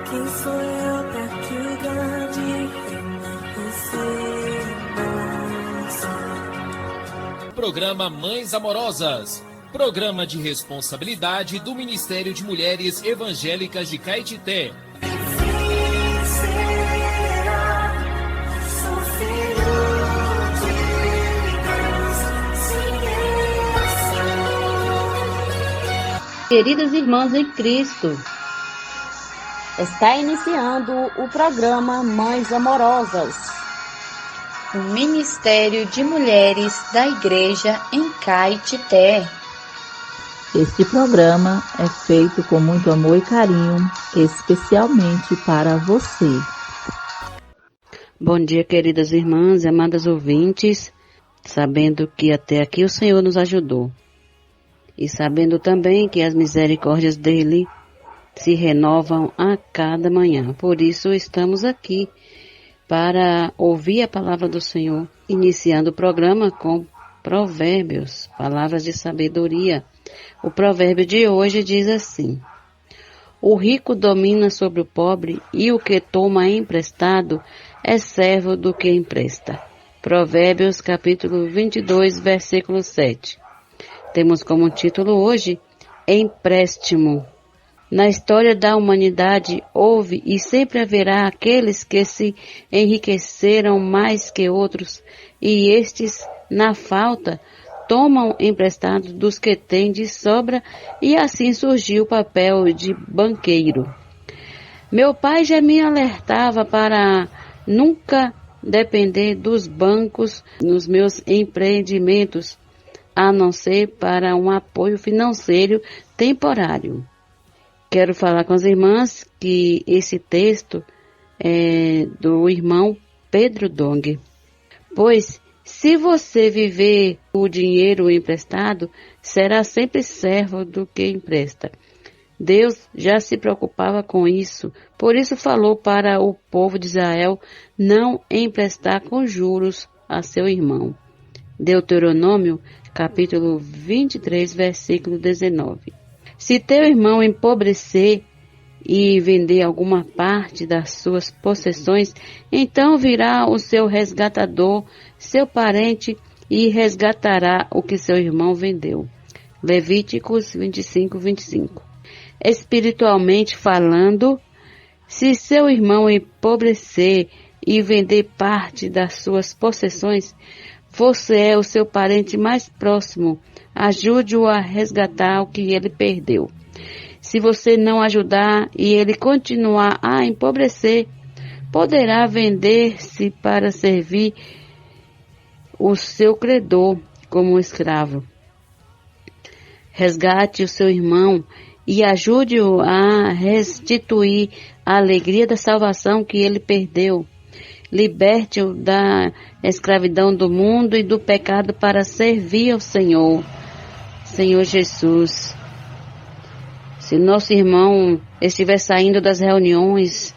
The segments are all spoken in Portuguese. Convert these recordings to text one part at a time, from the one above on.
Quem sou eu pra que o grande receba? Programa Mães Amorosas. Programa de responsabilidade do Ministério de Mulheres Evangélicas de Caetité. Queridas irmãs em Cristo, está iniciando o programa Mães Amorosas, o Ministério de Mulheres da Igreja em Caetité. Este programa é feito com muito amor e carinho, especialmente para você. Bom dia, queridas irmãs e amadas ouvintes, sabendo que até aqui o Senhor nos ajudou. E sabendo também que as misericórdias dele se renovam a cada manhã. Por isso estamos aqui para ouvir a palavra do Senhor, iniciando o programa com provérbios, palavras de sabedoria. O provérbio de hoje diz assim: o rico domina sobre o pobre e o que toma emprestado é servo do que empresta. Provérbios capítulo 22, versículo 7. Temos como título hoje, empréstimo. Na história da humanidade houve e sempre haverá aqueles que se enriqueceram mais que outros, e estes, na falta, tomam emprestado dos que têm de sobra, e assim surgiu o papel de banqueiro. Meu pai já me alertava para nunca depender dos bancos nos meus empreendimentos, a não ser para um apoio financeiro temporário. Quero falar com as irmãs que esse texto é do irmão Pedro Dong. Pois, se você viver o dinheiro emprestado, será sempre servo do que empresta. Deus já se preocupava com isso, por isso falou para o povo de Israel não emprestar com juros a seu irmão. Deuteronômio, capítulo 23, versículo 19. Se teu irmão empobrecer e vender alguma parte das suas possessões, então virá o seu resgatador, seu parente, e resgatará o que seu irmão vendeu. Levíticos 25, 25. Espiritualmente falando, se seu irmão empobrecer e vender parte das suas possessões, você é o seu parente mais próximo. Ajude-o a resgatar o que ele perdeu. Se você não ajudar e ele continuar a empobrecer, poderá vender-se para servir o seu credor como escravo. Resgate o seu irmão e ajude-o a restituir a alegria da salvação que ele perdeu. Liberte-o da escravidão do mundo e do pecado para servir ao Senhor Jesus. Se nosso irmão estiver saindo das reuniões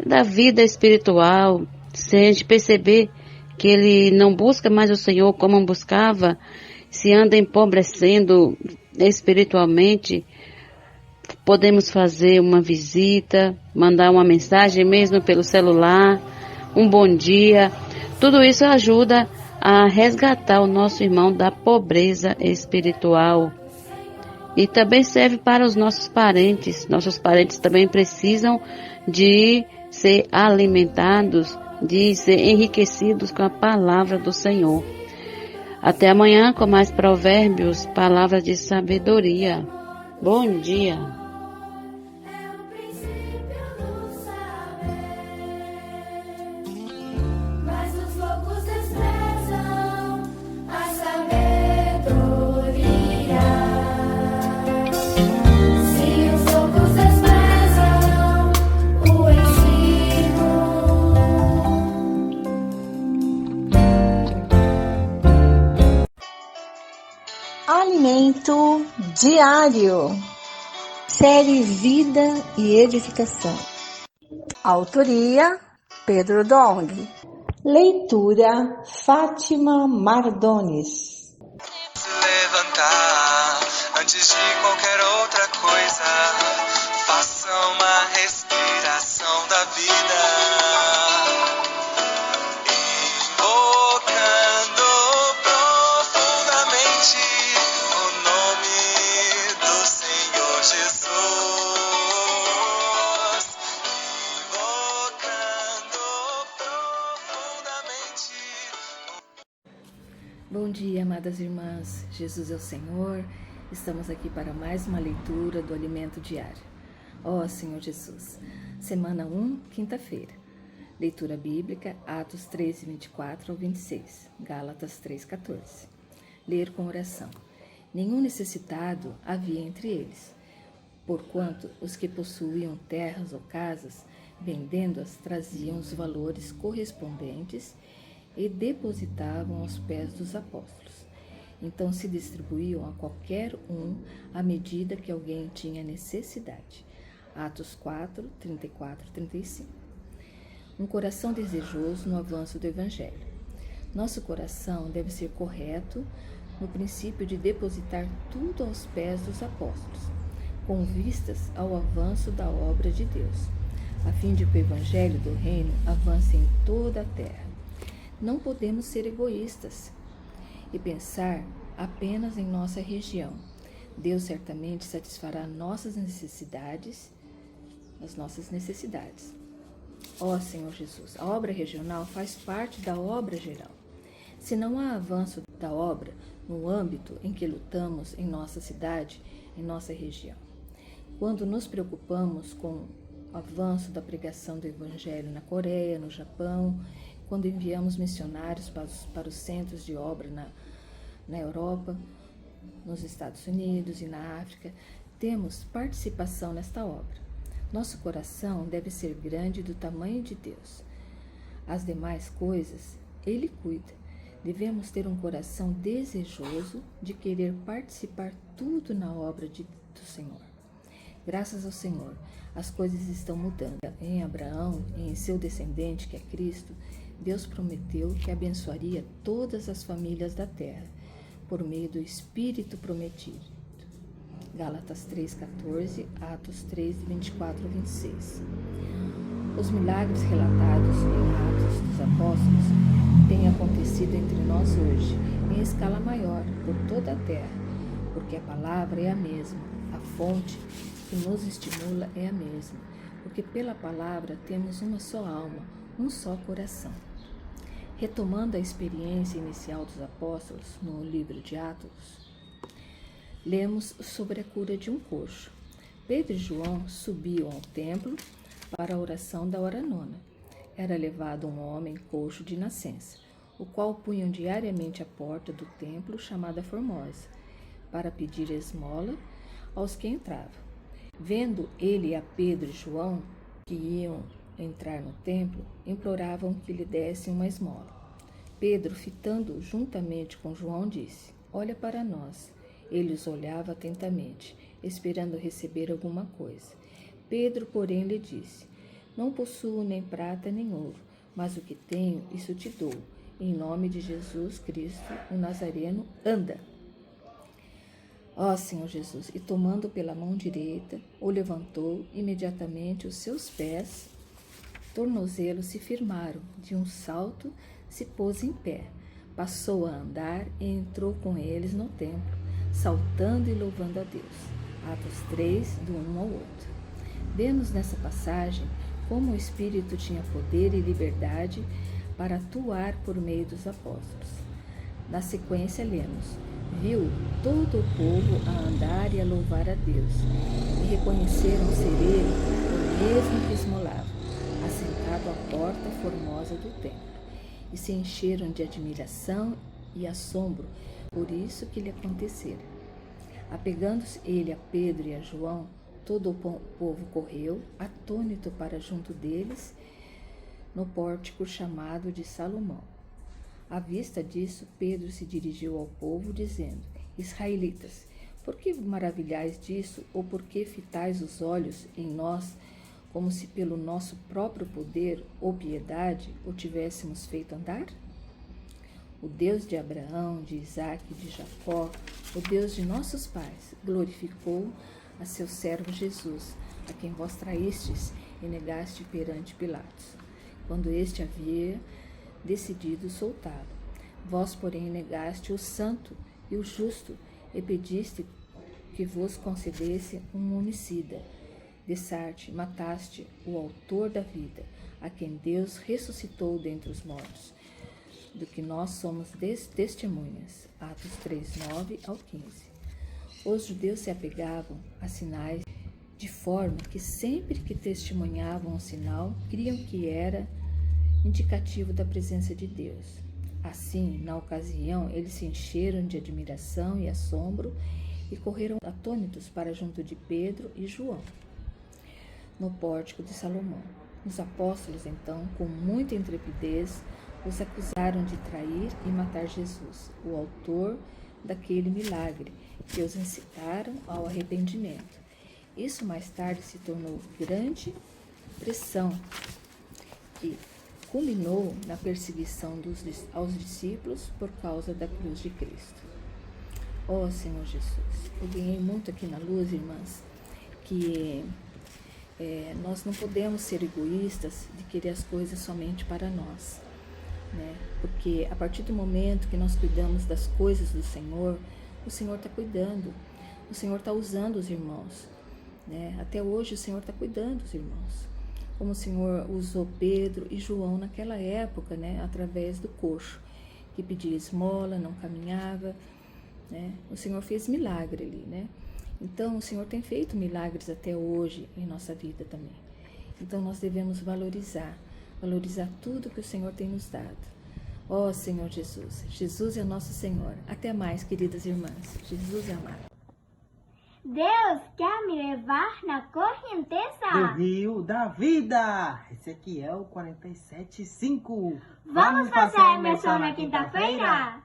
da vida espiritual, se a gente perceber que ele não busca mais o Senhor como buscava, se anda empobrecendo espiritualmente, podemos fazer uma visita, mandar uma mensagem mesmo pelo celular, um bom dia. Tudo isso ajuda a resgatar o nosso irmão da pobreza espiritual. E também serve para os nossos parentes. Nossos parentes também precisam de ser alimentados, de ser enriquecidos com a palavra do Senhor. Até amanhã com mais provérbios, palavras de sabedoria. Bom dia. Alimento diário. Série Vida e Edificação. Autoria Pedro Dong. Leitura Fátima Mardones. Se levantar antes de qualquer outra coisa, faça uma respiração. Bom dia, amadas irmãs. Jesus é o Senhor. Estamos aqui para mais uma leitura do Alimento Diário. Ó Senhor Jesus. Semana 1, quinta-feira. Leitura bíblica, Atos 13, 24 ao 26, Gálatas 3, 14. Ler com oração. Nenhum necessitado havia entre eles, porquanto os que possuíam terras ou casas, vendendo-as, traziam os valores correspondentes e depositavam aos pés dos apóstolos. Então se distribuíam a qualquer um à medida que alguém tinha necessidade. Atos 4, 34 e 35. Um coração desejoso no avanço do Evangelho. Nosso coração deve ser correto no princípio de depositar tudo aos pés dos apóstolos, com vistas ao avanço da obra de Deus, a fim de que o Evangelho do Reino avance em toda a terra. Não podemos ser egoístas e pensar apenas em nossa região. Deus certamente satisfará as nossas necessidades. Ó Senhor Jesus, a obra regional faz parte da obra geral. Se não há avanço da obra no âmbito em que lutamos em nossa cidade, em nossa região, quando nos preocupamos com o avanço da pregação do Evangelho na Coreia, no Japão, quando enviamos missionários para os centros de obra na Europa, nos Estados Unidos e na África, temos participação nesta obra. Nosso coração deve ser grande do tamanho de Deus. As demais coisas, Ele cuida. Devemos ter um coração desejoso de querer participar tudo na obra do Senhor. Graças ao Senhor, as coisas estão mudando. Em Abraão e em seu descendente, que é Cristo, Deus prometeu que abençoaria todas as famílias da terra, por meio do Espírito prometido. Gálatas 3,14, Atos 3, 24 a 26. Os milagres relatados em Atos dos Apóstolos têm acontecido entre nós hoje, em escala maior, por toda a terra, porque a palavra é a mesma, a fonte que nos estimula é a mesma, porque pela palavra temos uma só alma, um só coração. Retomando a experiência inicial dos apóstolos no livro de Atos, lemos sobre a cura de um coxo. Pedro e João subiam ao templo para a oração da hora nona. Era levado um homem coxo de nascença, o qual punham diariamente à porta do templo chamada Formosa, para pedir esmola aos que entravam. Vendo ele a Pedro e João, que iam entrar no templo, imploravam que lhe dessem uma esmola. Pedro, fitando juntamente com João, disse: Olha para nós. Ele os olhava atentamente, esperando receber alguma coisa. Pedro, porém, lhe disse: Não possuo nem prata nem ouro, mas o que tenho, isso te dou. Em nome de Jesus Cristo, o Nazareno, anda. Ó Senhor Jesus, e tomando pela mão direita, o levantou, imediatamente os seus pés, tornozelos se firmaram, de um salto se pôs em pé, passou a andar e entrou com eles no templo, saltando e louvando a Deus. Atos 3, do 1 ao 8. Vemos nessa passagem como o Espírito tinha poder e liberdade para atuar por meio dos apóstolos. Na sequência lemos: viu todo o povo a andar e a louvar a Deus, e reconheceram ser ele o mesmo que esmolava, assentado à porta formosa do templo, e se encheram de admiração e assombro por isso que lhe acontecera. Apegando-se ele a Pedro e a João, todo o povo correu, atônito, para junto deles, no pórtico chamado de Salomão. À vista disso, Pedro se dirigiu ao povo, dizendo: Israelitas, por que maravilhais disso, ou por que fitais os olhos em nós, como se pelo nosso próprio poder ou piedade o tivéssemos feito andar? O Deus de Abraão, de Isaque e de Jacó, o Deus de nossos pais, glorificou a seu servo Jesus, a quem vós traístes e negaste perante Pilatos, quando este havia decidido soltá-lo. Vós, porém, negaste o santo e o justo, e pediste que vos concedesse um homicida. Dessarte, mataste o autor da vida, a quem Deus ressuscitou dentre os mortos, do que nós somos testemunhas. Atos 3, 9 ao 15. Os judeus se apegavam a sinais de forma que sempre que testemunhavam um sinal, criam que era indicativo da presença de Deus. Assim, na ocasião, eles se encheram de admiração e assombro e correram atônitos para junto de Pedro e João, no pórtico de Salomão. Os apóstolos, então, com muita intrepidez, os acusaram de trair e matar Jesus, o autor daquele milagre, que os incitaram ao arrependimento. Isso mais tarde se tornou grande pressão, que culminou na perseguição aos discípulos por causa da cruz de Cristo. Ó Senhor Jesus, eu ganhei muito aqui na luz, irmãs, que nós não podemos ser egoístas de querer as coisas somente para nós, né? Porque a partir do momento que nós cuidamos das coisas do Senhor, o Senhor está cuidando, o Senhor está usando os irmãos, né? Até hoje o Senhor está cuidando dos irmãos, como o Senhor usou Pedro e João naquela época, né? Através do coxo, que pedia esmola, não caminhava, né? O Senhor fez milagre ali, né? Então, o Senhor tem feito milagres até hoje em nossa vida também. Então, nós devemos valorizar tudo que o Senhor tem nos dado. Ó Senhor Jesus, Jesus é nosso Senhor. Até mais, queridas irmãs. Jesus é amado. Deus quer me levar na correnteza do rio da vida. Ezequiel 47:5. Vamos fazer a imersão na quinta-feira?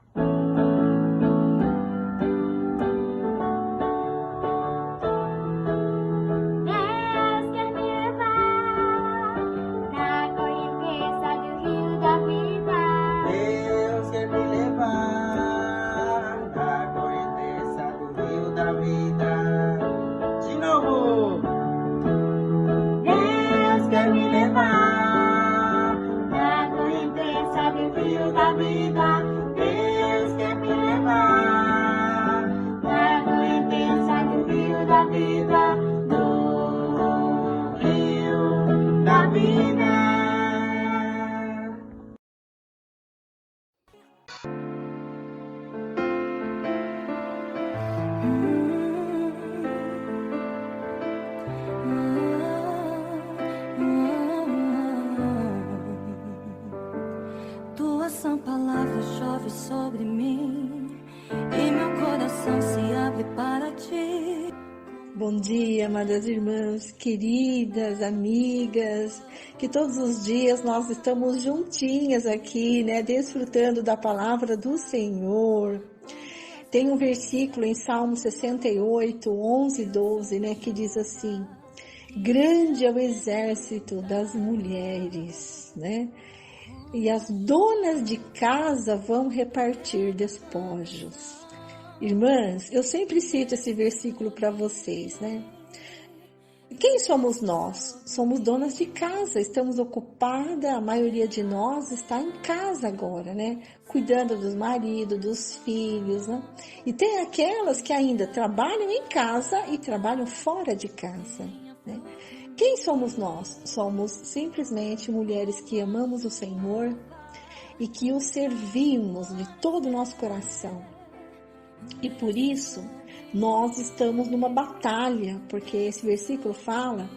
Tua sã palavra chove sobre mim e meu coração se abre para ti. Bom dia, amadas irmãs, queridas, amigas, que todos os dias nós estamos juntinhas aqui, né, desfrutando da palavra do Senhor. Tem um versículo em Salmo 68, 11 e 12, né, que diz assim: grande é o exército das mulheres, né? E as donas de casa vão repartir despojos. Irmãs, eu sempre cito esse versículo para vocês, né? Quem somos nós? Somos donas de casa, estamos ocupadas, a maioria de nós está em casa agora, né? Cuidando dos maridos, dos filhos, né? E tem aquelas que ainda trabalham em casa e trabalham fora de casa, né? Quem somos nós? Somos simplesmente mulheres que amamos o Senhor e que o servimos de todo o nosso coração. E por isso, nós estamos numa batalha, porque esse versículo fala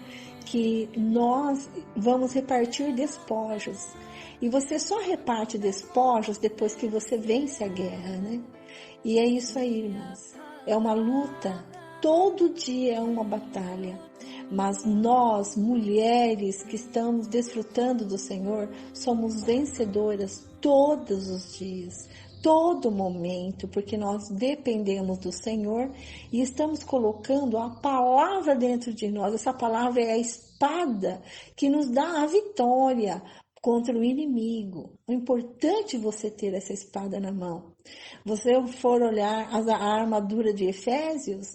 que nós vamos repartir despojos. E você só reparte despojos depois que você vence a guerra, né? E é isso aí, irmãs. É uma luta, todo dia é uma batalha. Mas nós, mulheres que estamos desfrutando do Senhor, somos vencedoras todos os dias, todo momento, porque nós dependemos do Senhor e estamos colocando a palavra dentro de nós. Essa palavra é a espada que nos dá a vitória contra o inimigo. É importante você ter essa espada na mão. Você for olhar a armadura de Efésios,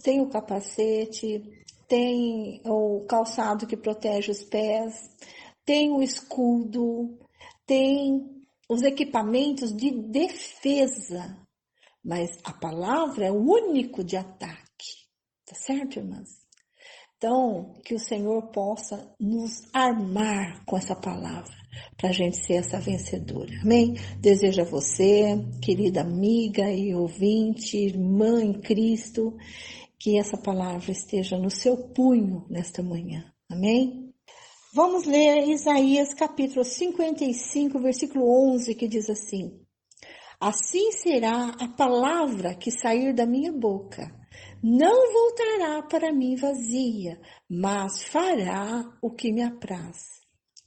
tem o capacete, tem o calçado que protege os pés, tem o escudo, tem os equipamentos de defesa, mas a palavra é o único de ataque, tá certo, irmãs? Então, que o Senhor possa nos armar com essa palavra, para a gente ser essa vencedora. Amém? Desejo a você, querida amiga e ouvinte, irmã em Cristo, que essa palavra esteja no seu punho nesta manhã. Amém? Vamos ler Isaías capítulo 55, versículo 11, que diz assim: Assim será a palavra que sair da minha boca. Não voltará para mim vazia, mas fará o que me apraz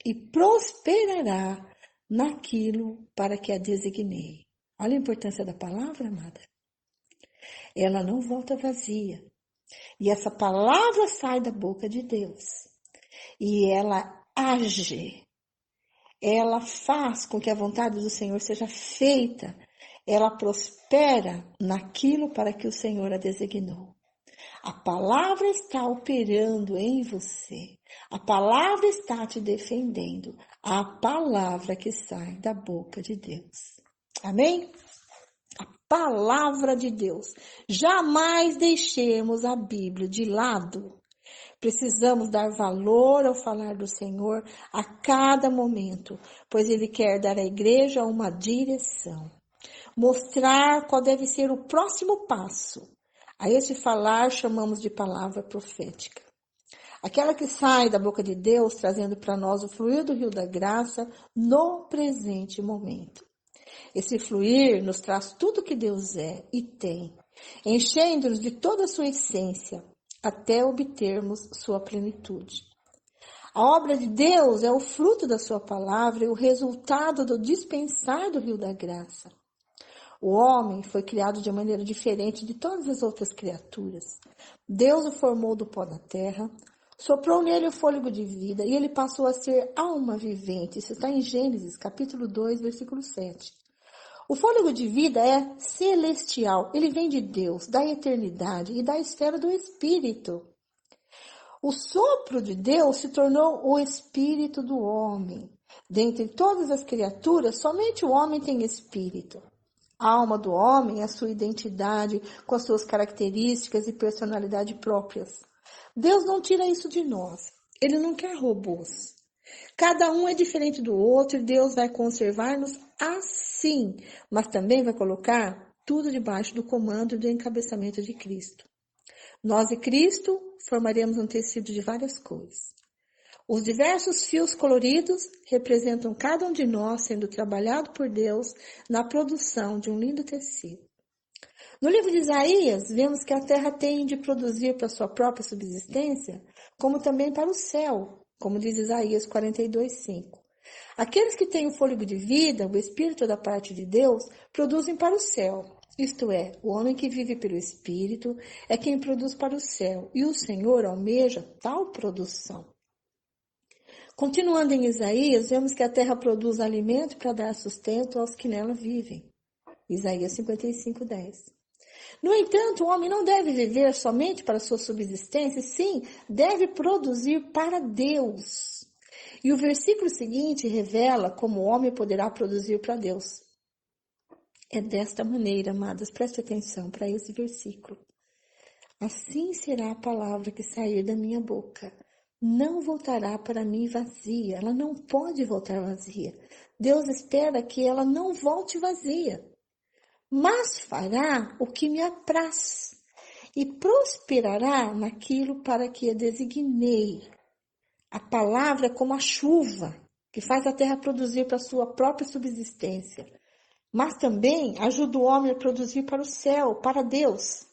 e prosperará naquilo para que a designei. Olha a importância da palavra, amada. Ela não volta vazia. E essa palavra sai da boca de Deus. E ela age. Ela faz com que a vontade do Senhor seja feita. Ela prospera naquilo para que o Senhor a designou. A palavra está operando em você. A palavra está te defendendo. A palavra que sai da boca de Deus. Amém? A palavra de Deus. Jamais deixemos a Bíblia de lado. Precisamos dar valor ao falar do Senhor a cada momento, pois Ele quer dar à igreja uma direção. Mostrar qual deve ser o próximo passo. A esse falar chamamos de palavra profética. Aquela que sai da boca de Deus, trazendo para nós o fluir do rio da graça no presente momento. Esse fluir nos traz tudo que Deus é e tem, enchendo-nos de toda a sua essência, até obtermos sua plenitude. A obra de Deus é o fruto da sua palavra e o resultado do dispensar do rio da graça. O homem foi criado de maneira diferente de todas as outras criaturas. Deus o formou do pó da terra, soprou nele o fôlego de vida e ele passou a ser alma vivente. Isso está em Gênesis, capítulo 2, versículo 7. O fôlego de vida é celestial, ele vem de Deus, da eternidade e da esfera do Espírito. O sopro de Deus se tornou o Espírito do homem. Dentre todas as criaturas, somente o homem tem Espírito. A alma do homem é a sua identidade, com as suas características e personalidade próprias. Deus não tira isso de nós. Ele não quer robôs. Cada um é diferente do outro e Deus vai conservar-nos assim, mas também vai colocar tudo debaixo do comando e do encabeçamento de Cristo. Nós e Cristo formaremos um tecido de várias cores. Os diversos fios coloridos representam cada um de nós sendo trabalhado por Deus na produção de um lindo tecido. No livro de Isaías, vemos que a terra tem de produzir para sua própria subsistência, como também para o céu, como diz Isaías 42:5. Aqueles que têm o fôlego de vida, o Espírito da parte de Deus, produzem para o céu. Isto é, o homem que vive pelo Espírito é quem produz para o céu, e o Senhor almeja tal produção. Continuando em Isaías, vemos que a terra produz alimento para dar sustento aos que nela vivem. Isaías 55:10. No entanto, o homem não deve viver somente para sua subsistência, sim, deve produzir para Deus. E o versículo seguinte revela como o homem poderá produzir para Deus. É desta maneira, amadas, preste atenção para esse versículo. Assim será a palavra que sair da minha boca. Não voltará para mim vazia. Ela não pode voltar vazia. Deus espera que ela não volte vazia. Mas fará o que me apraz e prosperará naquilo para que a designei. A palavra é como a chuva, que faz a terra produzir para a sua própria subsistência, mas também ajuda o homem a produzir para o céu, para Deus.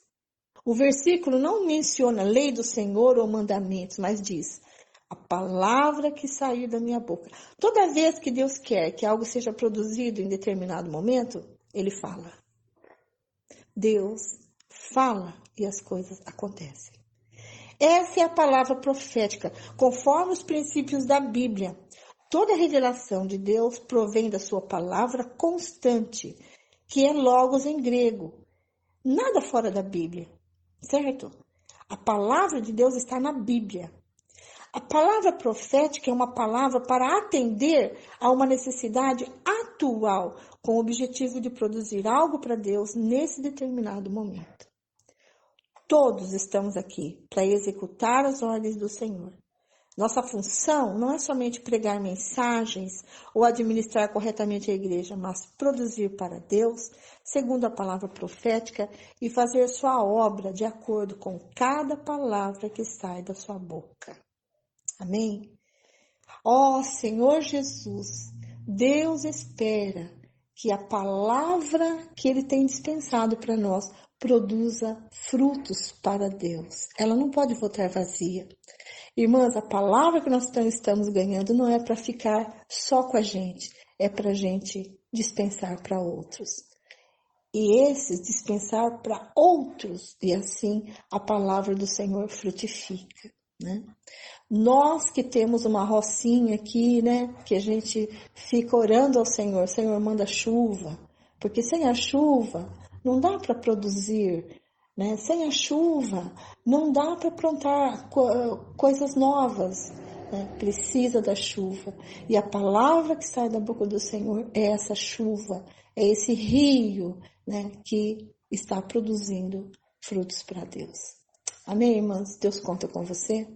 O versículo não menciona a lei do Senhor ou mandamentos, mas diz: a palavra que sair da minha boca. Toda vez que Deus quer que algo seja produzido em determinado momento, Ele fala. Deus fala e as coisas acontecem. Essa é a palavra profética, conforme os princípios da Bíblia. Toda revelação de Deus provém da sua palavra constante, que é logos em grego. Nada fora da Bíblia, certo? A palavra de Deus está na Bíblia. A palavra profética é uma palavra para atender a uma necessidade atual, com o objetivo de produzir algo para Deus nesse determinado momento. Todos estamos aqui para executar as ordens do Senhor. Nossa função não é somente pregar mensagens ou administrar corretamente a igreja, mas produzir para Deus, segundo a palavra profética, e fazer sua obra de acordo com cada palavra que sai da sua boca. Amém? Ó Senhor Jesus, Deus espera que a palavra que Ele tem dispensado para nós produza frutos para Deus. Ela não pode voltar vazia. Irmãs, a palavra que nós estamos ganhando não é para ficar só com a gente, é para a gente dispensar para outros. E esses dispensar para outros, e assim a palavra do Senhor frutifica, né? Nós que temos uma rocinha aqui, né, que a gente fica orando ao Senhor, Senhor, manda chuva, porque sem a chuva não dá para produzir, né? Sem a chuva não dá para plantar coisas novas, né? Precisa da chuva. E a palavra que sai da boca do Senhor é essa chuva, é esse rio, né, que está produzindo frutos para Deus. Amém, irmãs? Deus conta com você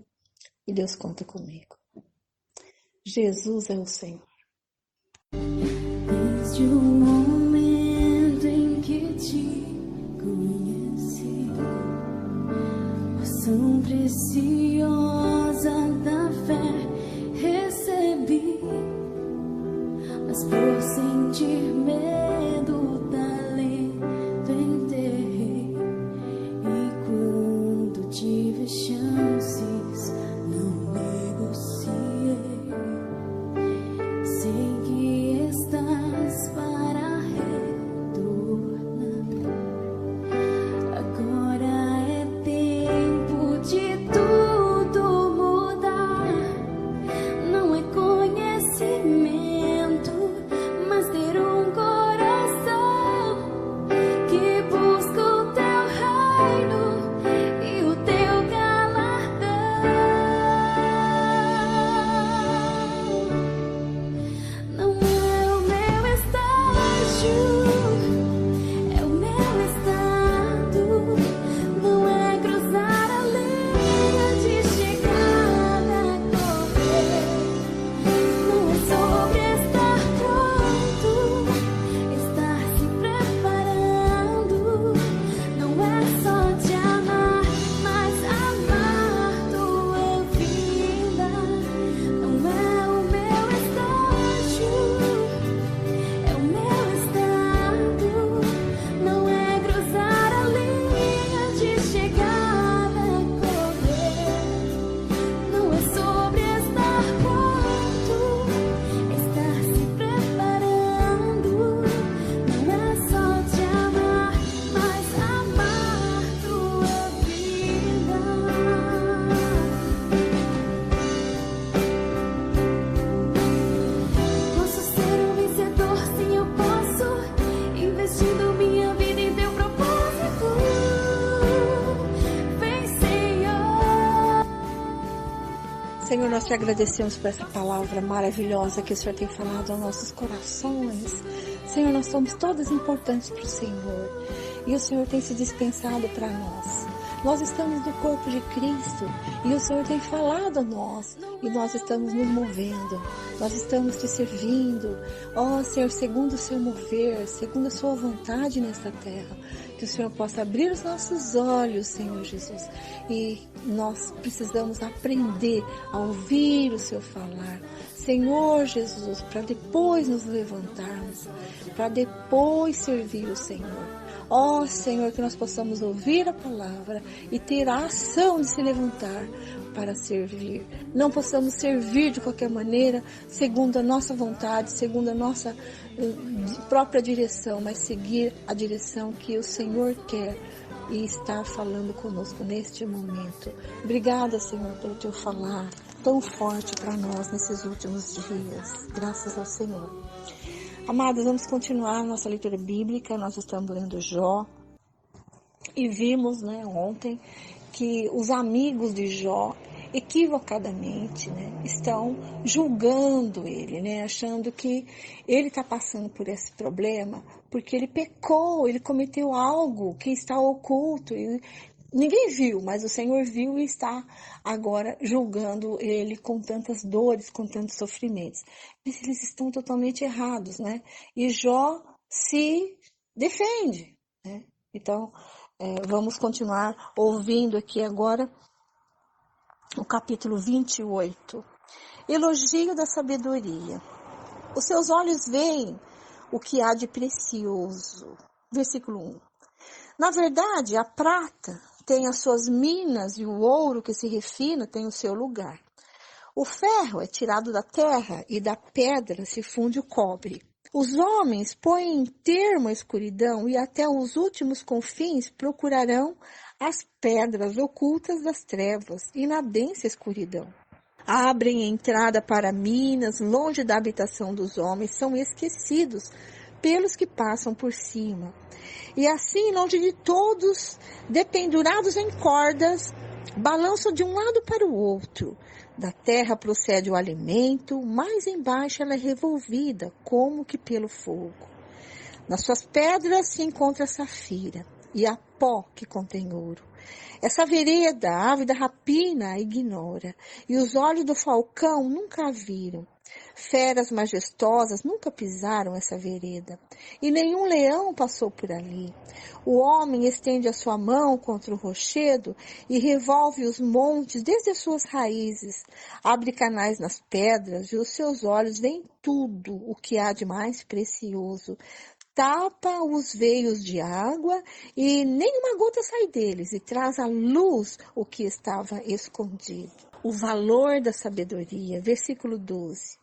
e Deus conta comigo. Jesus é o Senhor. Desde o momento em que te conheci, porção preciosa da fé recebi, mas por sentir medo talento enterrei, e quando tive chances não negociei. Sei que estás para retornar. Agora é tempo de tudo mudar. Não é conhecimento, mas ter um coração que busca o teu reino e o teu galardão. Não é o meu estágio, é o meu estado. Não é cruzar a linha de chegada a correr. Não é sobre estar pronto, estar se preparando. Não é só te amar, mas amar tua vida. Não é o meu estágio, é o meu estado. Não é cruzar a linha de chegada a correr. Não é sobre estar pronto, estar se preparando. Não é só te amar, mas amar tua vida. Posso ser um vencedor, sim eu posso, investindo minha vida em teu propósito. Vem, Senhor. Senhor, nós te agradecemos por essa palavra maravilhosa que o Senhor tem falado aos nossos corações. Senhor, nós somos todas importantes para o Senhor e o Senhor tem se dispensado para nós. Nós estamos no corpo de Cristo e o Senhor tem falado a nós e nós estamos nos movendo, nós estamos te servindo. Ó Senhor, segundo o seu mover, segundo a sua vontade nesta terra, que o Senhor possa abrir os nossos olhos, Senhor Jesus, e nós precisamos aprender a ouvir o seu falar, Senhor Jesus, para depois nos levantarmos, para depois servir o Senhor. Ó Senhor, que nós possamos ouvir a palavra e ter a ação de se levantar para servir. Não possamos servir de qualquer maneira, segundo a nossa vontade, segundo a nossa própria direção, mas seguir a direção que o Senhor quer e está falando conosco neste momento. Obrigada, Senhor, pelo teu falar tão forte para nós nesses últimos dias. Graças ao Senhor. Amados, vamos continuar a nossa leitura bíblica. Nós estamos lendo Jó e vimos, né, ontem que os amigos de Jó equivocadamente, né, estão julgando ele, né, achando que ele está passando por esse problema porque ele pecou, ele cometeu algo que está oculto e Ninguém viu, mas o Senhor viu e está agora julgando ele com tantas dores, com tantos sofrimentos. Mas eles estão totalmente errados, né? E Jó se defende, né? Então, vamos continuar ouvindo aqui agora o capítulo 28. Elogio da sabedoria. Os seus olhos veem o que há de precioso. Versículo 1. Na verdade, a prata tem as suas minas e o ouro que se refina tem o seu lugar. O ferro é tirado da terra e da pedra se funde o cobre. Os homens põem em termo a escuridão e até os últimos confins procurarão as pedras ocultas das trevas e na densa escuridão. Abrem entrada para minas, longe da habitação dos homens, são esquecidos pelos que passam por cima. E assim, longe de todos, dependurados em cordas, balançam de um lado para o outro. Da terra procede o alimento, mais embaixo ela é revolvida, como que pelo fogo. Nas suas pedras se encontra a safira e a pó que contém ouro. Essa vereda, a ave da rapina, a ignora, e os olhos do falcão nunca a viram. Feras majestosas nunca pisaram essa vereda, e nenhum leão passou por ali. O homem estende a sua mão contra o rochedo e revolve os montes desde as suas raízes. Abre canais nas pedras e os seus olhos veem tudo o que há de mais precioso. Tapa os veios de água e nenhuma gota sai deles e traz à luz o que estava escondido. O valor da sabedoria, versículo 12.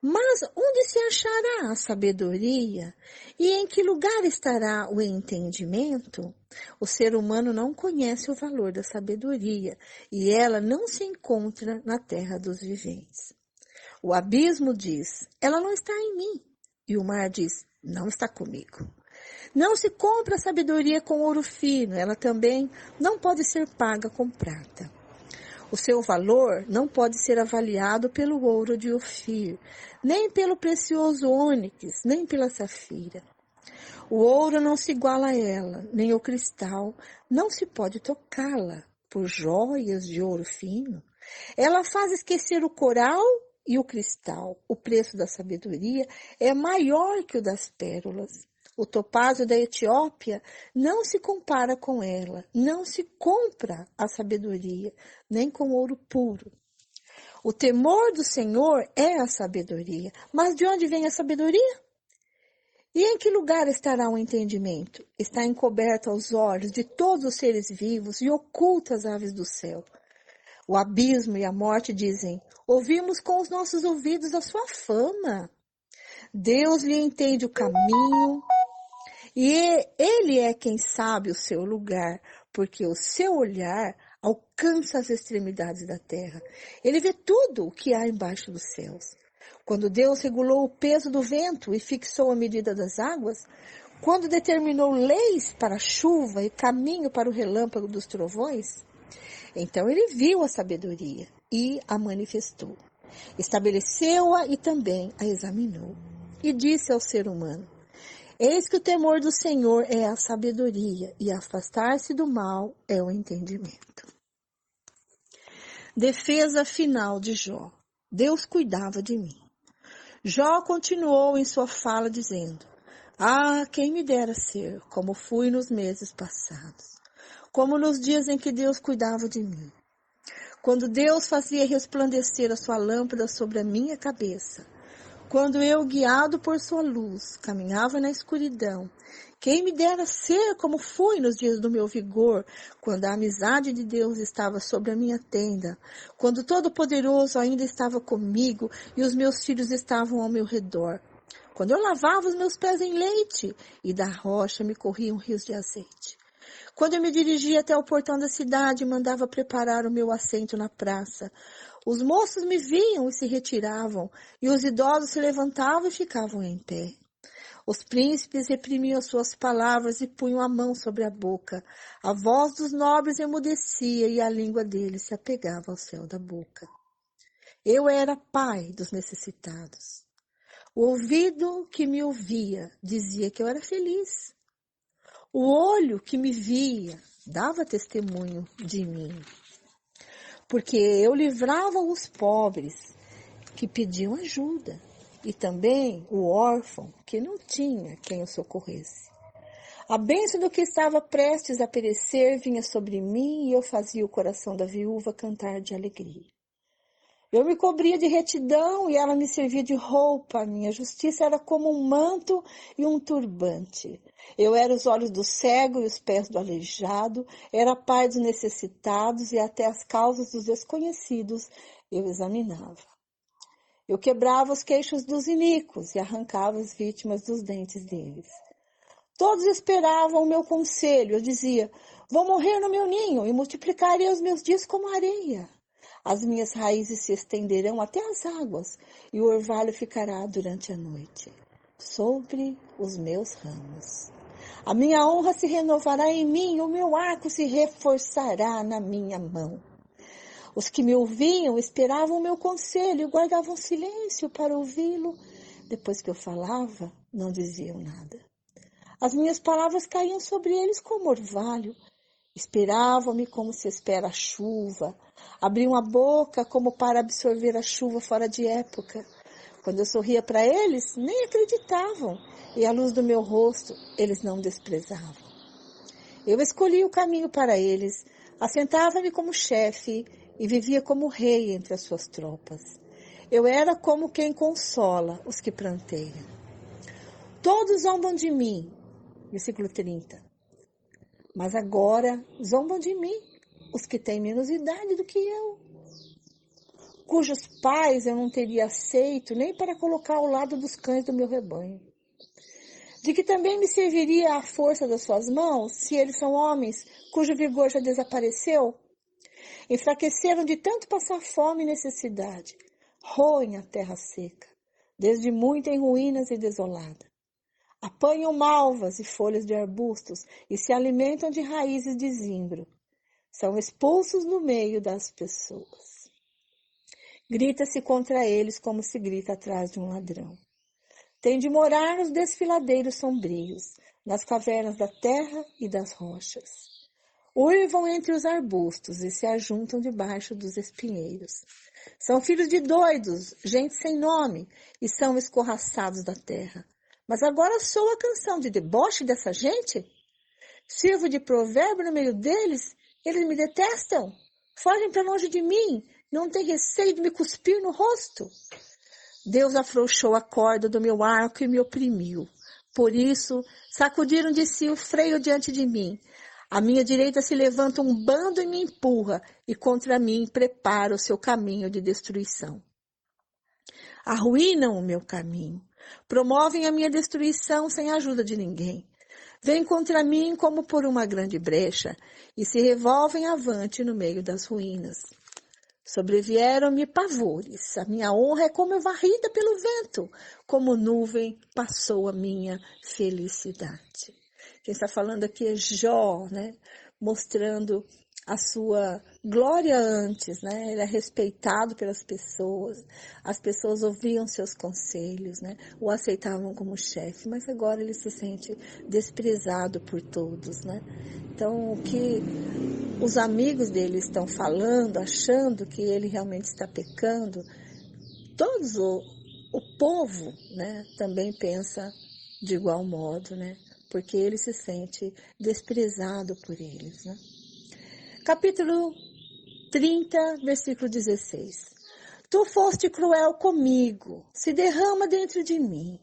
Mas onde se achará a sabedoria? E em que lugar estará o entendimento? O ser humano não conhece o valor da sabedoria e ela não se encontra na terra dos viventes. O abismo diz, ela não está em mim. E o mar diz, não está comigo. Não se compra a sabedoria com ouro fino, ela também não pode ser paga com prata. O seu valor não pode ser avaliado pelo ouro de Ofir, nem pelo precioso ônix, nem pela safira. O ouro não se iguala a ela, nem o cristal, não se pode tocá-la por joias de ouro fino. Ela faz esquecer o coral e o cristal. O preço da sabedoria é maior que o das pérolas. O topázio da Etiópia não se compara com ela, não se compra a sabedoria, nem com ouro puro. O temor do Senhor é a sabedoria. Mas de onde vem a sabedoria? E em que lugar estará o entendimento? Está encoberto aos olhos de todos os seres vivos e oculta às aves do céu. O abismo e a morte dizem, ouvimos com os nossos ouvidos a sua fama. Deus lhe entende o caminho. E ele é quem sabe o seu lugar, porque o seu olhar alcança as extremidades da terra. Ele vê tudo o que há embaixo dos céus. Quando Deus regulou o peso do vento e fixou a medida das águas, quando determinou leis para a chuva e caminho para o relâmpago dos trovões, então ele viu a sabedoria e a manifestou. Estabeleceu-a e também a examinou. E disse ao ser humano, eis que o temor do Senhor é a sabedoria, e afastar-se do mal é o entendimento. Defesa final de Jó. Deus cuidava de mim. Jó continuou em sua fala dizendo, quem me dera ser, como fui nos meses passados, como nos dias em que Deus cuidava de mim. Quando Deus fazia resplandecer a sua lâmpada sobre a minha cabeça, quando eu, guiado por sua luz, caminhava na escuridão, quem me dera ser como fui nos dias do meu vigor, quando a amizade de Deus estava sobre a minha tenda, quando o Todo-Poderoso ainda estava comigo e os meus filhos estavam ao meu redor, quando eu lavava os meus pés em leite e da rocha me corriam rios de azeite. Quando eu me dirigia até o portão da cidade e mandava preparar o meu assento na praça, os moços me viam e se retiravam, e os idosos se levantavam e ficavam em pé. Os príncipes reprimiam as suas palavras e punham a mão sobre a boca. A voz dos nobres emudecia e a língua deles se apegava ao céu da boca. Eu era pai dos necessitados. O ouvido que me ouvia dizia que eu era feliz. O olho que me via dava testemunho de mim, porque eu livrava os pobres que pediam ajuda e também o órfão que não tinha quem o socorresse. A bênção do que estava prestes a perecer vinha sobre mim e eu fazia o coração da viúva cantar de alegria. Eu me cobria de retidão e ela me servia de roupa. A minha justiça era como um manto e um turbante. Eu era os olhos do cego e os pés do aleijado, era pai dos necessitados e até as causas dos desconhecidos eu examinava. Eu quebrava os queixos dos iníquos e arrancava as vítimas dos dentes deles. Todos esperavam o meu conselho. Eu dizia, vou morrer no meu ninho e multiplicarei os meus dias como areia. As minhas raízes se estenderão até as águas, e o orvalho ficará durante a noite, sobre os meus ramos. A minha honra se renovará em mim, e o meu arco se reforçará na minha mão. Os que me ouviam esperavam o meu conselho e guardavam silêncio para ouvi-lo. Depois que eu falava, não diziam nada. As minhas palavras caíam sobre eles como orvalho. Esperavam-me como se espera a chuva. Abriam a boca como para absorver a chuva fora de época. Quando eu sorria para eles, nem acreditavam. E à luz do meu rosto, eles não desprezavam. Eu escolhi o caminho para eles. Assentava-me como chefe e vivia como rei entre as suas tropas. Eu era como quem consola os que pranteiam. Todos zombam de mim. Versículo 30. Mas agora zombam de mim os que têm menos idade do que eu, cujos pais eu não teria aceito nem para colocar ao lado dos cães do meu rebanho. De que também me serviria a força das suas mãos, se eles são homens cujo vigor já desapareceu? Enfraqueceram de tanto passar fome e necessidade, roem a terra seca, desde muito em ruínas e desolada. Apanham malvas e folhas de arbustos e se alimentam de raízes de zimbro. São expulsos no meio das pessoas. Grita-se contra eles como se grita atrás de um ladrão. Tem de morar nos desfiladeiros sombrios, nas cavernas da terra e das rochas. Uivam entre os arbustos e se ajuntam debaixo dos espinheiros. São filhos de doidos, gente sem nome, e são escorraçados da terra. Mas agora sou a canção de deboche dessa gente? Sirvo de provérbio no meio deles? Eles me detestam? Fogem para longe de mim? Não têm receio de me cuspir no rosto? Deus afrouxou a corda do meu arco e me oprimiu. Por isso, sacudiram de si o freio diante de mim. À minha direita se levanta um bando e me empurra, e contra mim prepara o seu caminho de destruição. Arruinam o meu caminho. Promovem a minha destruição sem a ajuda de ninguém. Vêm contra mim como por uma grande brecha e se revolvem avante no meio das ruínas. Sobrevieram-me pavores. A minha honra é como varrida pelo vento. Como nuvem passou a minha felicidade. Quem está falando aqui é Jó, né? Mostrando a sua glória antes, né? Ele é respeitado pelas pessoas, as pessoas ouviam seus conselhos, né? O aceitavam como chefe, mas agora ele se sente desprezado por todos, né? Então, o que os amigos dele estão falando, achando que ele realmente está pecando, todos o povo, né, também pensa de igual modo, né? Porque ele se sente desprezado por eles, né? Capítulo 30, versículo 16. Tu foste cruel comigo, se derrama dentro de mim.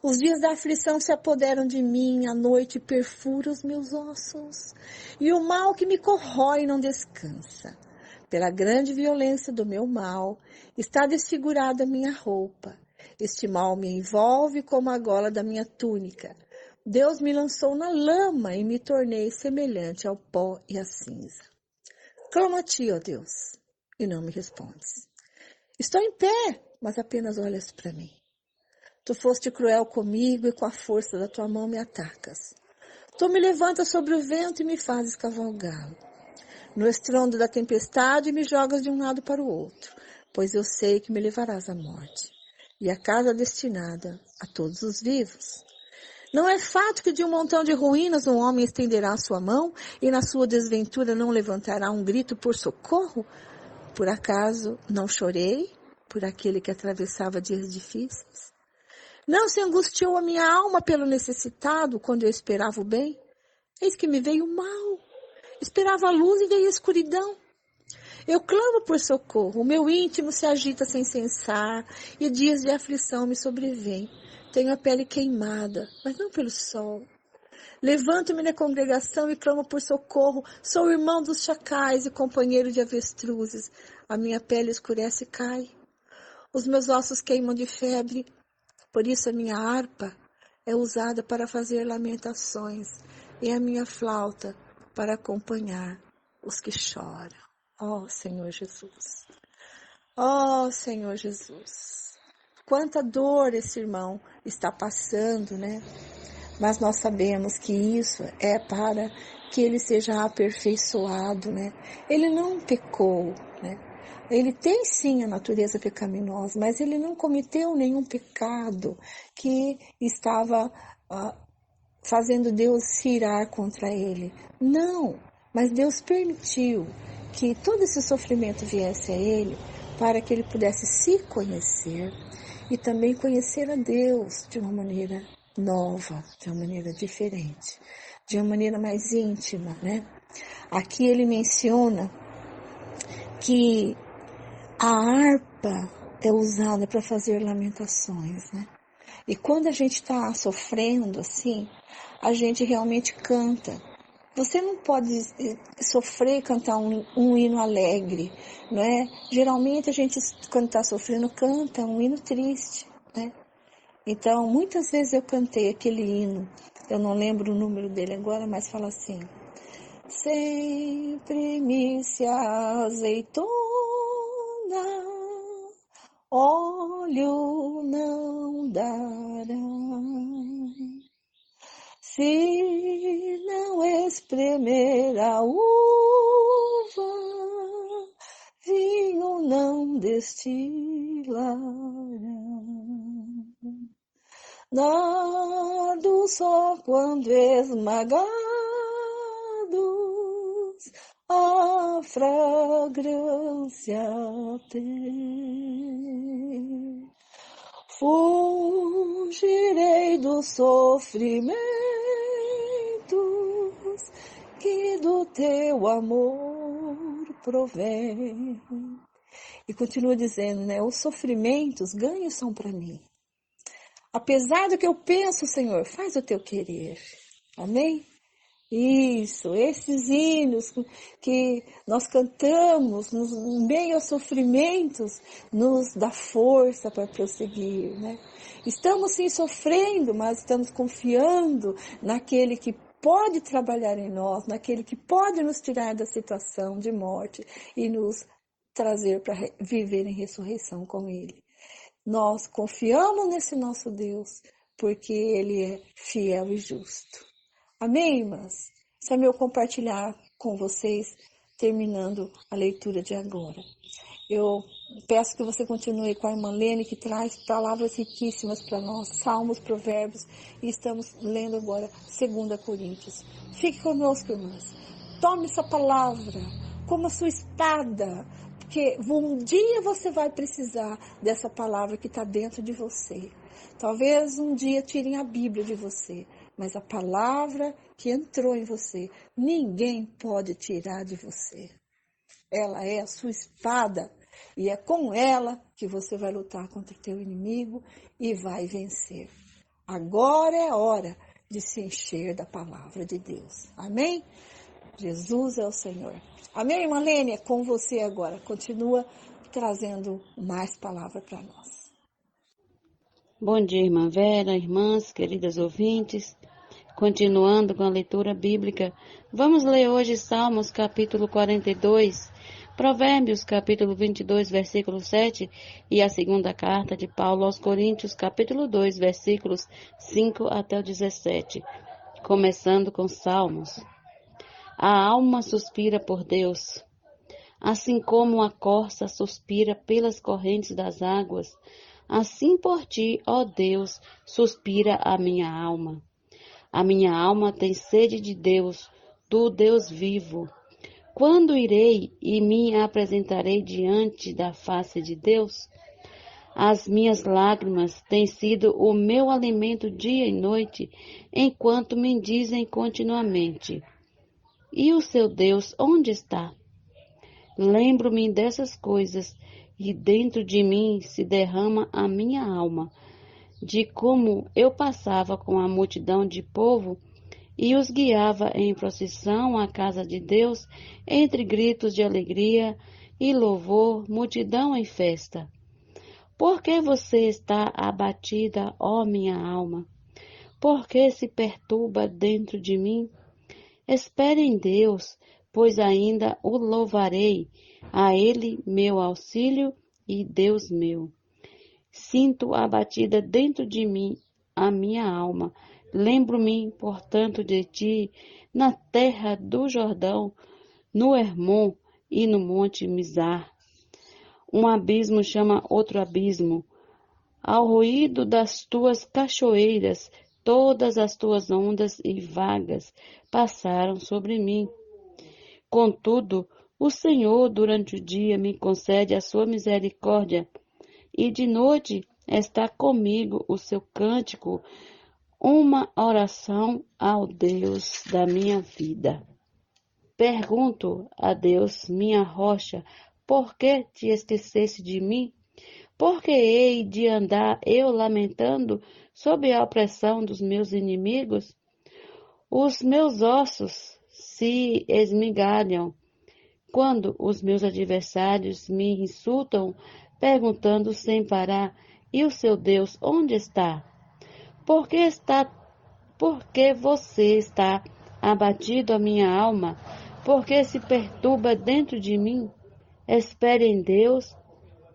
Os dias da aflição se apoderam de mim, a noite perfura os meus ossos, e o mal que me corrói não descansa. Pela grande violência do meu mal, está desfigurada a minha roupa. Este mal me envolve como a gola da minha túnica. Deus me lançou na lama e me tornei semelhante ao pó e à cinza. Clamo a ti, ó Deus, e não me respondes. Estou em pé, mas apenas olhas para mim. Tu foste cruel comigo e com a força da tua mão me atacas. Tu me levantas sobre o vento e me fazes cavalgá-lo. No estrondo da tempestade me jogas de um lado para o outro, pois eu sei que me levarás à morte, e à casa destinada a todos os vivos. Não é fato que de um montão de ruínas um homem estenderá a sua mão e na sua desventura não levantará um grito por socorro? Por acaso não chorei por aquele que atravessava dias difíceis? Não se angustiou a minha alma pelo necessitado quando eu esperava o bem? Eis que me veio o mal. Esperava a luz e veio a escuridão. Eu clamo por socorro, o meu íntimo se agita sem cessar e dias de aflição me sobrevêm. Tenho a pele queimada, mas não pelo sol. Levanto-me na congregação e clamo por socorro. Sou irmão dos chacais e companheiro de avestruzes. A minha pele escurece e cai. Os meus ossos queimam de febre. Por isso a minha harpa é usada para fazer lamentações e a minha flauta para acompanhar os que choram. Ó Senhor Jesus! Ó Senhor Jesus! Quanta dor esse irmão está passando, né? Mas nós sabemos que isso é para que ele seja aperfeiçoado, né? Ele não pecou, né? Ele tem sim a natureza pecaminosa, mas ele não cometeu nenhum pecado que estava fazendo Deus se irar contra ele. Não, mas Deus permitiu que todo esse sofrimento viesse a ele para que ele pudesse se conhecer e também conhecer a Deus de uma maneira nova, de uma maneira diferente, de uma maneira mais íntima, né? Aqui ele menciona que a harpa é usada para fazer lamentações, né? E quando a gente está sofrendo assim, a gente realmente canta. Você não pode sofrer e cantar um hino alegre, não é? Geralmente a gente, quando está sofrendo, canta um hino triste, né? Então, muitas vezes eu cantei aquele hino, eu não lembro o número dele agora, mas fala assim: sempre me se azeitona, óleo não dará, se não espremer a uva, vinho não destilará. Nardo só quando esmagados a fragrância tem. Fugirei dos sofrimentos que do teu amor provém. E continua dizendo, né? Os sofrimentos, ganhos são para mim. Apesar do que eu penso, Senhor, faz o teu querer. Amém? Isso, esses hinos que nós cantamos no meio aos sofrimentos, nos dá força para prosseguir, né? Estamos sim sofrendo, mas estamos confiando naquele que pode trabalhar em nós, naquele que pode nos tirar da situação de morte e nos trazer para viver em ressurreição com Ele. Nós confiamos nesse nosso Deus, porque Ele é fiel e justo. Amém, irmãs? Isso é meu compartilhar com vocês, terminando a leitura de agora. Eu peço que você continue com a irmã Lene, que traz palavras riquíssimas para nós, salmos, provérbios, e estamos lendo agora 2 Coríntios. Fique conosco, irmãs. Tome essa palavra como a sua espada, porque um dia você vai precisar dessa palavra que está dentro de você. Talvez um dia tirem a Bíblia de você, mas a palavra que entrou em você, ninguém pode tirar de você. Ela é a sua espada e é com ela que você vai lutar contra o teu inimigo e vai vencer. Agora é a hora de se encher da palavra de Deus. Amém? Jesus é o Senhor. Amém, irmã Lênia? Com você agora. Continua trazendo mais palavra para nós. Bom dia, irmã Vera, irmãs, queridas ouvintes. Continuando com a leitura bíblica, vamos ler hoje Salmos capítulo 42, Provérbios capítulo 22, versículo 7 e a segunda carta de Paulo aos Coríntios capítulo 2, versículos 5 até o 17. Começando com Salmos. A alma suspira por Deus, assim como a corça suspira pelas correntes das águas, assim por ti, ó Deus, suspira a minha alma. A minha alma tem sede de Deus, do Deus vivo. Quando irei e me apresentarei diante da face de Deus? As minhas lágrimas têm sido o meu alimento dia e noite, enquanto me dizem continuamente: e o seu Deus onde está? Lembro-me dessas coisas e dentro de mim se derrama a minha alma, de como eu passava com a multidão de povo e os guiava em procissão à casa de Deus, entre gritos de alegria e louvor, multidão em festa. Por que você está abatida, ó minha alma? Por que se perturba dentro de mim? Espere em Deus, pois ainda o louvarei, a Ele meu auxílio e Deus meu. Sinto abatida dentro de mim a minha alma. Lembro-me, portanto, de ti, na terra do Jordão, no Hermon e no monte Mizar. Um abismo chama outro abismo. Ao ruído das tuas cachoeiras, todas as tuas ondas e vagas passaram sobre mim. Contudo, o Senhor durante o dia me concede a sua misericórdia, e de noite está comigo o seu cântico, uma oração ao Deus da minha vida. Pergunto a Deus, minha rocha, por que te esqueceste de mim? Por que hei de andar eu lamentando sob a opressão dos meus inimigos? Os meus ossos se esmigalham quando os meus adversários me insultam, perguntando sem parar: e o seu Deus onde está? Por que você está abatido, a minha alma? Por que se perturba dentro de mim? Espere em Deus,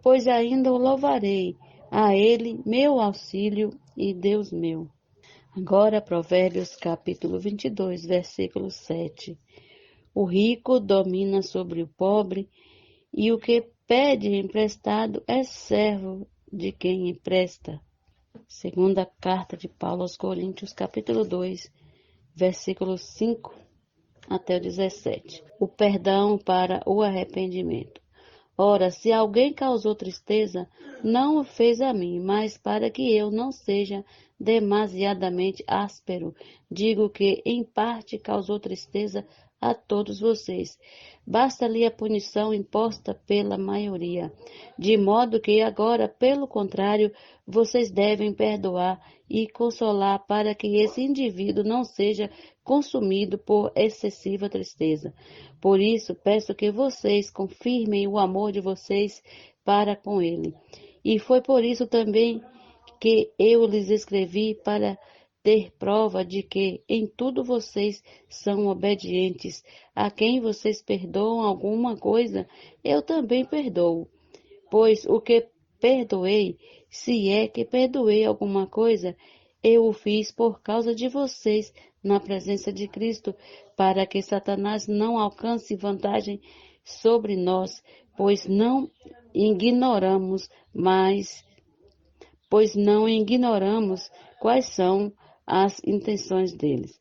pois ainda o louvarei, a Ele meu auxílio e Deus meu. Agora, Provérbios capítulo 22, versículo 7. O rico domina sobre o pobre, e o que pede emprestado é servo de quem empresta. Segunda carta de Paulo aos Coríntios, capítulo 2, versículos 5 até o 17. O perdão para o arrependimento. Ora, se alguém causou tristeza, não o fez a mim, mas para que eu não seja demasiadamente áspero, digo que em parte causou tristeza a todos vocês. Basta-lhe a punição imposta pela maioria, de modo que agora, pelo contrário, vocês devem perdoar e consolar para que esse indivíduo não seja consumido por excessiva tristeza. Por isso, peço que vocês confirmem o amor de vocês para com ele. E foi por isso também que eu lhes escrevi, para ter prova de que em tudo vocês são obedientes. A quem vocês perdoam alguma coisa, eu também perdoo. Pois o que perdoei, se é que perdoei alguma coisa, eu o fiz por causa de vocês na presença de Cristo, para que Satanás não alcance vantagem sobre nós, pois não ignoramos quais são as intenções deles.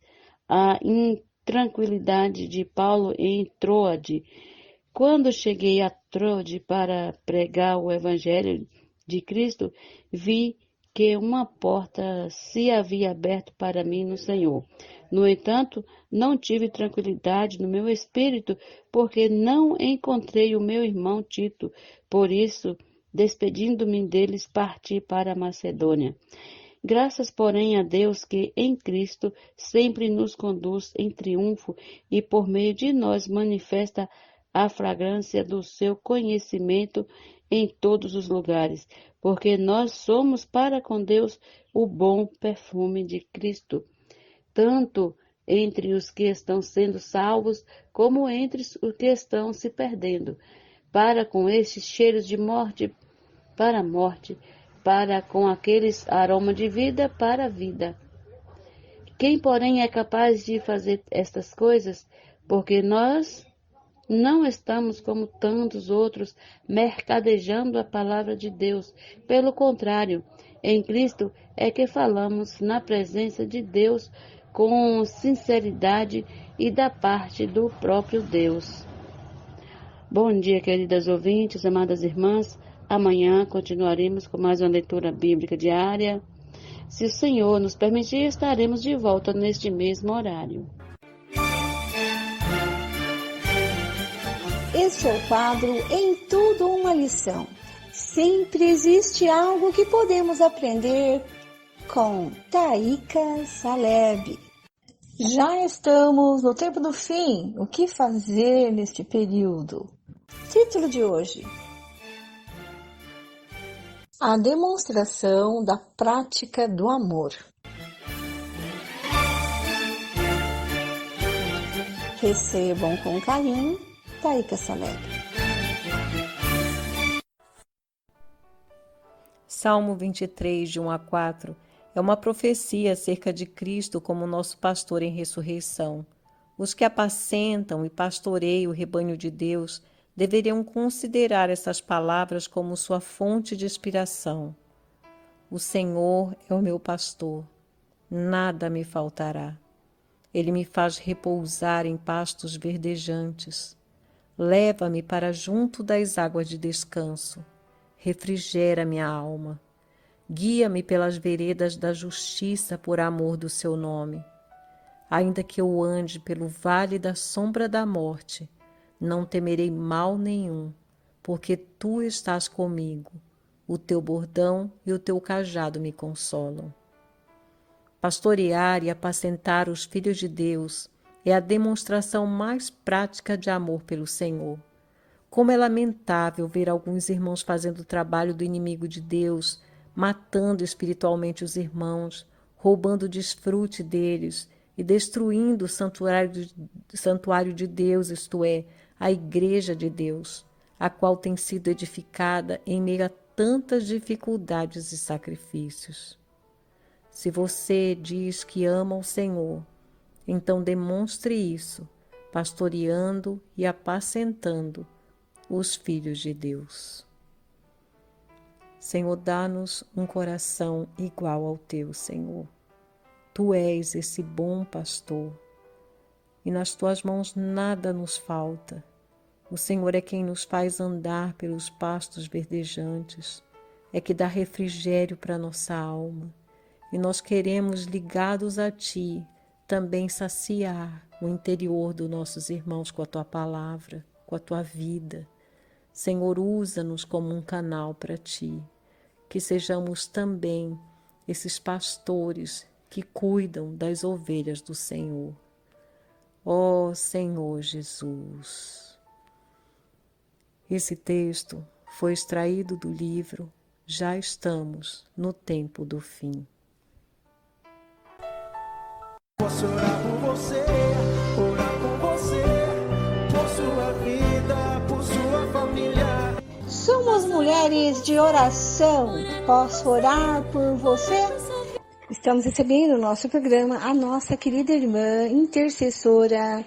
A intranquilidade de Paulo em Troade. Quando cheguei a Troade para pregar o Evangelho de Cristo, vi que uma porta se havia aberto para mim no Senhor. No entanto, não tive tranquilidade no meu espírito, porque não encontrei o meu irmão Tito. Por isso, despedindo-me deles, parti para a Macedônia. Graças, porém, a Deus que em Cristo sempre nos conduz em triunfo e por meio de nós manifesta a fragrância do seu conhecimento em todos os lugares, porque nós somos para com Deus o bom perfume de Cristo, tanto entre os que estão sendo salvos, como entre os que estão se perdendo. Para com estes cheiros de morte, para a morte, para com aqueles aroma de vida, para a vida. Quem, porém, é capaz de fazer estas coisas? Porque nós não estamos como tantos outros mercadejando a palavra de Deus. Pelo contrário, em Cristo é que falamos na presença de Deus com sinceridade e da parte do próprio Deus. Bom dia, queridas ouvintes, amadas irmãs. Amanhã continuaremos com mais uma leitura bíblica diária. Se o Senhor nos permitir, estaremos de volta neste mesmo horário. Este é o quadro Em Tudo Uma Lição. Sempre existe algo que podemos aprender com Taíka Saleb. Já estamos no tempo do fim. O que fazer neste período? Título de hoje: A demonstração da prática do amor. Recebam com carinho Taíka Saleb. Salmo 23, de 1 a 4, é uma profecia acerca de Cristo como nosso pastor em ressurreição. Os que apacentam e pastoreiam o rebanho de Deus deveriam considerar essas palavras como sua fonte de inspiração. O Senhor é o meu pastor, nada me faltará. Ele me faz repousar em pastos verdejantes. Leva-me para junto das águas de descanso. Refrigera minha alma. Guia-me pelas veredas da justiça por amor do seu nome. Ainda que eu ande pelo vale da sombra da morte, não temerei mal nenhum, porque tu estás comigo. O teu bordão e o teu cajado me consolam. Pastorear e apacentar os filhos de Deus é a demonstração mais prática de amor pelo Senhor. Como é lamentável ver alguns irmãos fazendo o trabalho do inimigo de Deus, matando espiritualmente os irmãos, roubando o desfrute deles e destruindo o santuário de Deus, isto é, a igreja de Deus, a qual tem sido edificada em meio a tantas dificuldades e sacrifícios. Se você diz que ama o Senhor, então demonstre isso, pastoreando e apacentando os filhos de Deus. Senhor, dá-nos um coração igual ao teu, Senhor. Tu és esse bom pastor, e nas tuas mãos nada nos falta. O Senhor é quem nos faz andar pelos pastos verdejantes, é que dá refrigério para nossa alma. E nós queremos, ligados a Ti, também saciar o interior dos nossos irmãos com a Tua palavra, com a Tua vida. Senhor, usa-nos como um canal para Ti, que sejamos também esses pastores que cuidam das ovelhas do Senhor. Ó Senhor Jesus! Esse texto foi extraído do livro Já Estamos no Tempo do Fim. Posso orar por você, por sua vida, por sua família. Somos mulheres de oração. Posso orar por você? Estamos recebendo no nosso programa a nossa querida irmã intercessora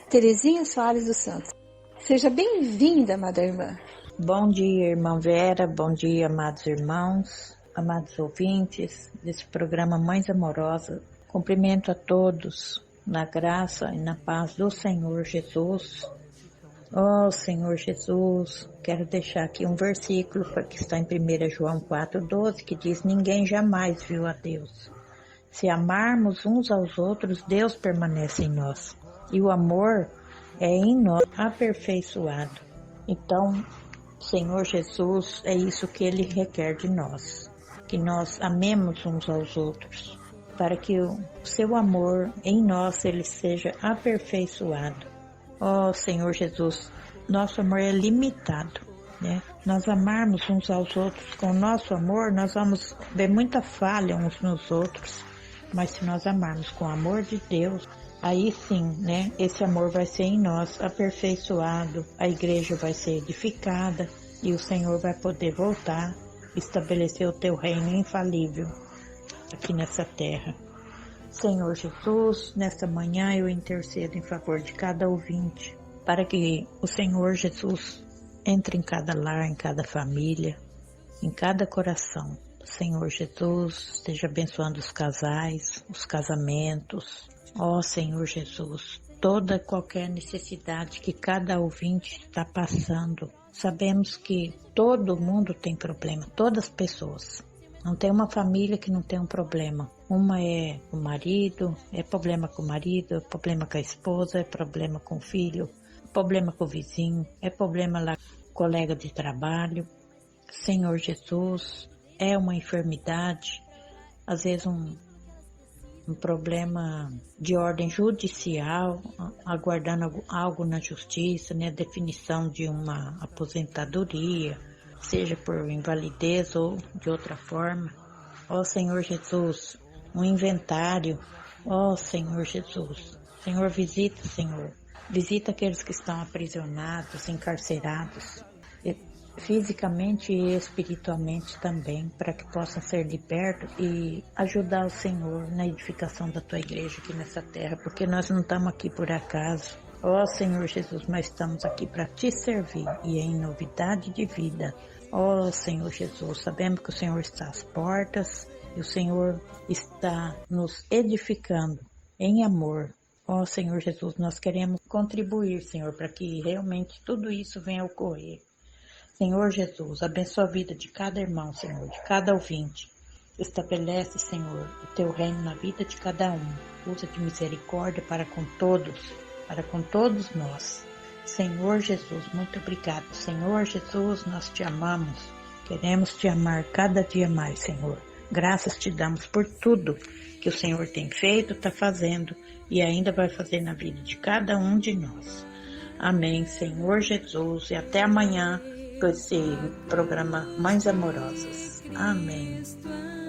Terezinha Soares dos Santos. Seja bem-vinda, amada irmã. Bom dia, irmã Vera. Bom dia, amados irmãos, amados ouvintes desse programa Mães Amorosas. Cumprimento a todos na graça e na paz do Senhor Jesus. Ó Senhor Jesus, quero deixar aqui um versículo que está em 1 João 4,12, que diz: ninguém jamais viu a Deus. Se amarmos uns aos outros, Deus permanece em nós. E o amor é em nós aperfeiçoado. Então, Senhor Jesus, é isso que Ele requer de nós. Que nós amemos uns aos outros, para que o seu amor em nós ele seja aperfeiçoado. Ó Senhor Jesus, nosso amor é limitado, né? Nós amarmos uns aos outros com o nosso amor, nós vamos ver muita falha uns nos outros, mas se nós amarmos com o amor de Deus, aí sim, né? Esse amor vai ser em nós aperfeiçoado, a igreja vai ser edificada e o Senhor vai poder voltar, estabelecer o teu reino infalível aqui nessa terra. Senhor Jesus, nesta manhã eu intercedo em favor de cada ouvinte, para que o Senhor Jesus entre em cada lar, em cada família, em cada coração. Senhor Jesus, esteja abençoando os casais, os casamentos, Ó Senhor Jesus, toda e qualquer necessidade que cada ouvinte está passando. Sabemos que todo mundo tem problema, todas as pessoas. Não tem uma família que não tem um problema. Uma é o marido, é problema com o marido, é problema com a esposa, é problema com o filho, é problema com o vizinho, é problema lá com o colega de trabalho. Senhor Jesus, é uma enfermidade, às vezes um problema de ordem judicial, aguardando algo na justiça, né? Definição de uma aposentadoria, seja por invalidez ou de outra forma. Ó Senhor Jesus, um inventário. Ó Senhor Jesus, Senhor, visita, Senhor. Visita aqueles que estão aprisionados, encarcerados, fisicamente e espiritualmente também, para que possam ser libertos e ajudar o Senhor na edificação da Tua igreja aqui nessa terra, porque nós não estamos aqui por acaso. Ó Senhor Jesus, nós estamos aqui para Te servir e em novidade de vida. Ó Senhor Jesus, sabemos que o Senhor está às portas e o Senhor está nos edificando em amor. Ó Senhor Jesus, nós queremos contribuir, Senhor, para que realmente tudo isso venha a ocorrer. Senhor Jesus, abençoa a vida de cada irmão, Senhor, de cada ouvinte. Estabelece, Senhor, o Teu reino na vida de cada um. Usa de misericórdia para com todos nós. Senhor Jesus, muito obrigado. Senhor Jesus, nós Te amamos. Queremos Te amar cada dia mais, Senhor. Graças Te damos por tudo que o Senhor tem feito, está fazendo e ainda vai fazer na vida de cada um de nós. Amém, Senhor Jesus, e até amanhã com esse programa Mães Amorosas. Amém.